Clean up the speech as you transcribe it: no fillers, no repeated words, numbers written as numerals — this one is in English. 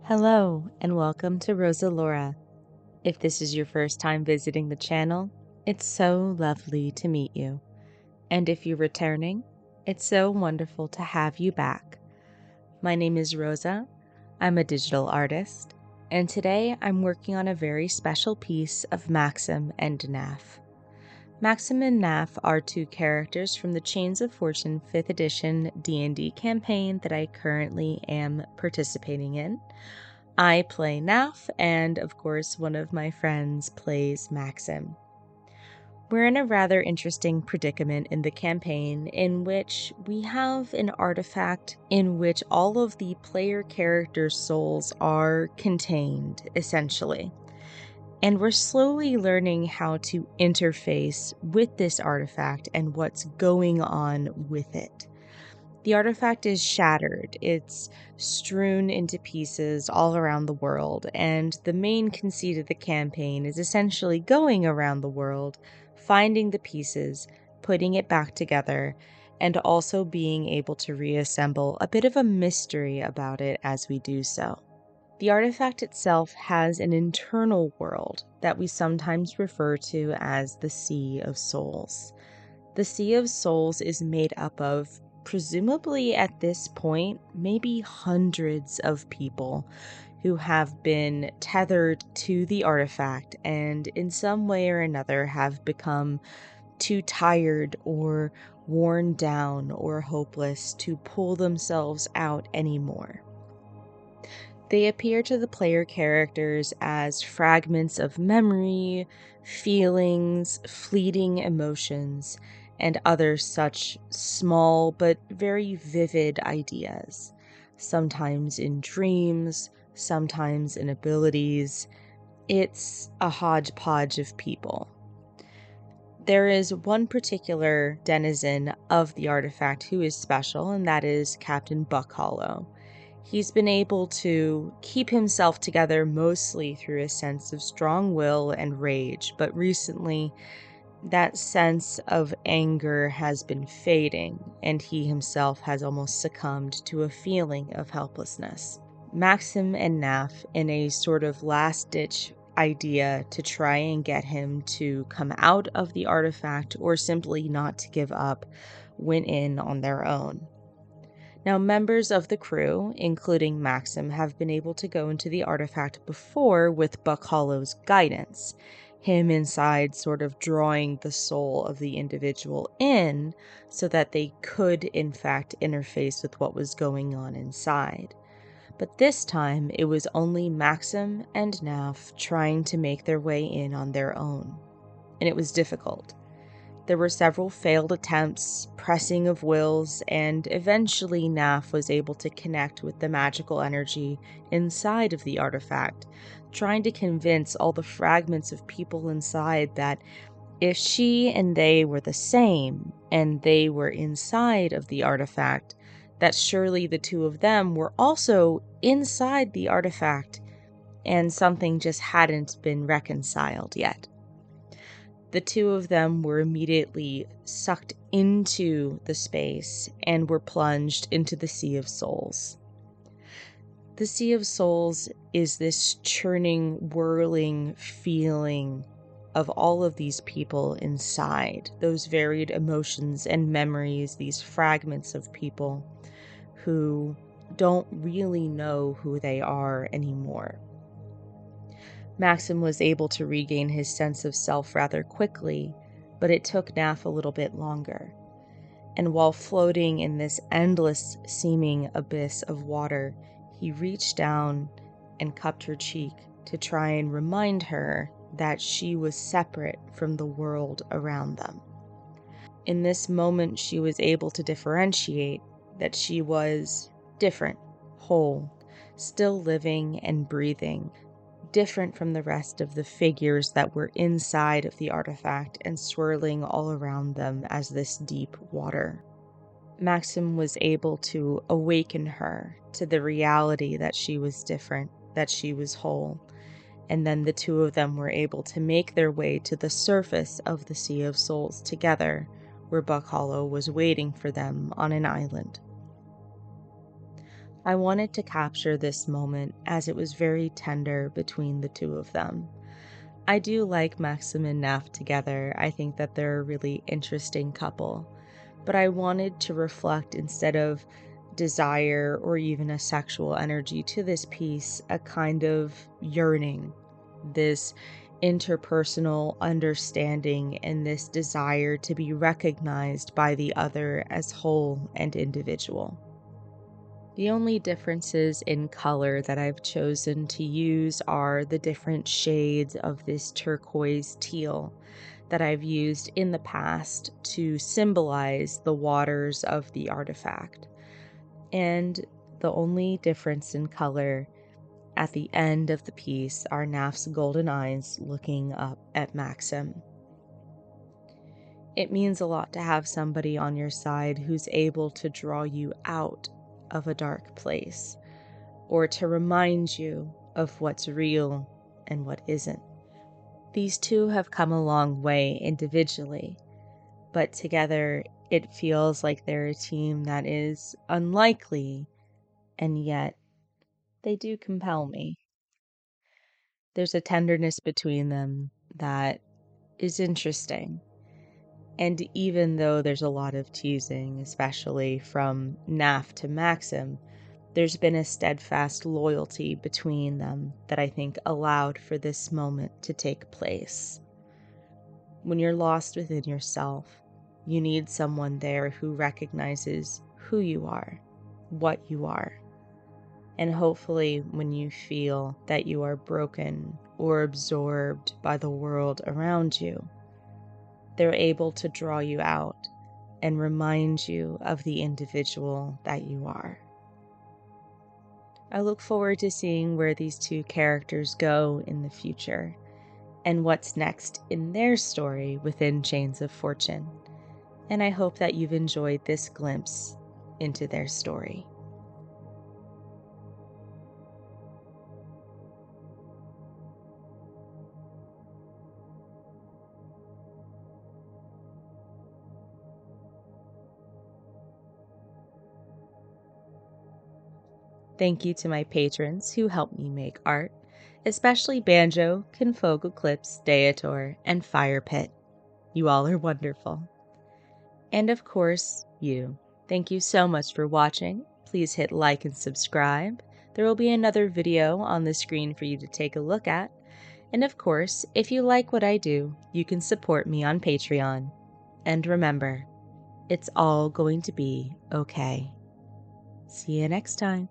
Hello and welcome to Rosa Laura. If this is your first time visiting the channel, it's so lovely to meet you. And if you're returning, it's so wonderful to have you back. My name is Rosa. I'm a digital artist, and today I'm working on a very special piece of Maxim and Naf. Maxim and Naf are two characters from the Chains of Fortune 5th edition D&D campaign that I currently am participating in. I play Naf, and of course one of my friends plays Maxim. We're in a rather interesting predicament in the campaign in which we have an artifact in which all of the player characters' souls are contained, essentially. And we're slowly learning how to interface with this artifact and what's going on with it. The artifact is shattered, it's strewn into pieces all around the world, and the main conceit of the campaign is essentially going around the world, finding the pieces, putting it back together, and also being able to reassemble a bit of a mystery about it as we do so. The artifact itself has an internal world that we sometimes refer to as the Sea of Souls. The Sea of Souls is made up of, presumably at this point, maybe hundreds of people who have been tethered to the artifact and in some way or another have become too tired or worn down or hopeless to pull themselves out anymore. They appear to the player characters as fragments of memory, feelings, fleeting emotions, and other such small but very vivid ideas, sometimes in dreams, sometimes in abilities. It's a hodgepodge of people. There is one particular denizen of the artifact who is special, and that is Captain Buckhollow. He's been able to keep himself together mostly through a sense of strong will and rage, but recently that sense of anger has been fading, and he himself has almost succumbed to a feeling of helplessness. Maxim and Naf, in a sort of last-ditch idea to try and get him to come out of the artifact or simply not to give up, went in on their own. Now, members of the crew, including Maxim, have been able to go into the artifact before with Buckhollow's guidance, him inside sort of drawing the soul of the individual in so that they could, in fact, interface with what was going on inside. But this time, it was only Maxim and Naf trying to make their way in on their own, and it was difficult. There were several failed attempts, pressing of wills, and eventually Naf was able to connect with the magical energy inside of the artifact, trying to convince all the fragments of people inside that if she and they were the same, and they were inside of the artifact, that surely the two of them were also inside the artifact, and something just hadn't been reconciled yet. The two of them were immediately sucked into the space and were plunged into the Sea of Souls. The Sea of Souls is this churning, whirling feeling of all of these people inside, those varied emotions and memories, these fragments of people who don't really know who they are anymore. Maxim was able to regain his sense of self rather quickly, but it took Naf a little bit longer. And while floating in this endless seeming abyss of water, he reached down and cupped her cheek to try and remind her that she was separate from the world around them. In this moment, she was able to differentiate that she was different, whole, still living and breathing, different from the rest of the figures that were inside of the artifact and swirling all around them as this deep water. Maxim was able to awaken her to the reality that she was different, that she was whole, and then the two of them were able to make their way to the surface of the Sea of Souls together, where Buckhollow was waiting for them on an island. I wanted to capture this moment as it was very tender between the two of them. I do like Maxim and Naf together. I think that they're a really interesting couple. But I wanted to reflect, instead of desire or even a sexual energy to this piece, a kind of yearning, this interpersonal understanding, and this desire to be recognized by the other as whole and individual. The only differences in color that I've chosen to use are the different shades of this turquoise teal that I've used in the past to symbolize the waters of the artifact. And the only difference in color at the end of the piece are Naf's golden eyes looking up at Maxim. It means a lot to have somebody on your side who's able to draw you out of a dark place, or to remind you of what's real and what isn't. These two have come a long way individually, but together it feels like they're a team that is unlikely, and yet they do compel me. There's a tenderness between them that is interesting. And even though there's a lot of teasing, especially from Naf to Maxim, there's been a steadfast loyalty between them that I think allowed for this moment to take place. When you're lost within yourself, you need someone there who recognizes who you are, what you are. And hopefully, when you feel that you are broken or absorbed by the world around you, they're able to draw you out and remind you of the individual that you are. I look forward to seeing where these two characters go in the future and what's next in their story within Chains of Fortune. And I hope that you've enjoyed this glimpse into their story. Thank you to my patrons who help me make art, especially Banjo, Confogoclips, Deator, and Fire Pit. You all are wonderful. And of course, you. Thank you so much for watching. Please hit like and subscribe. There will be another video on the screen for you to take a look at. And of course, if you like what I do, you can support me on Patreon. And remember, it's all going to be okay. See you next time.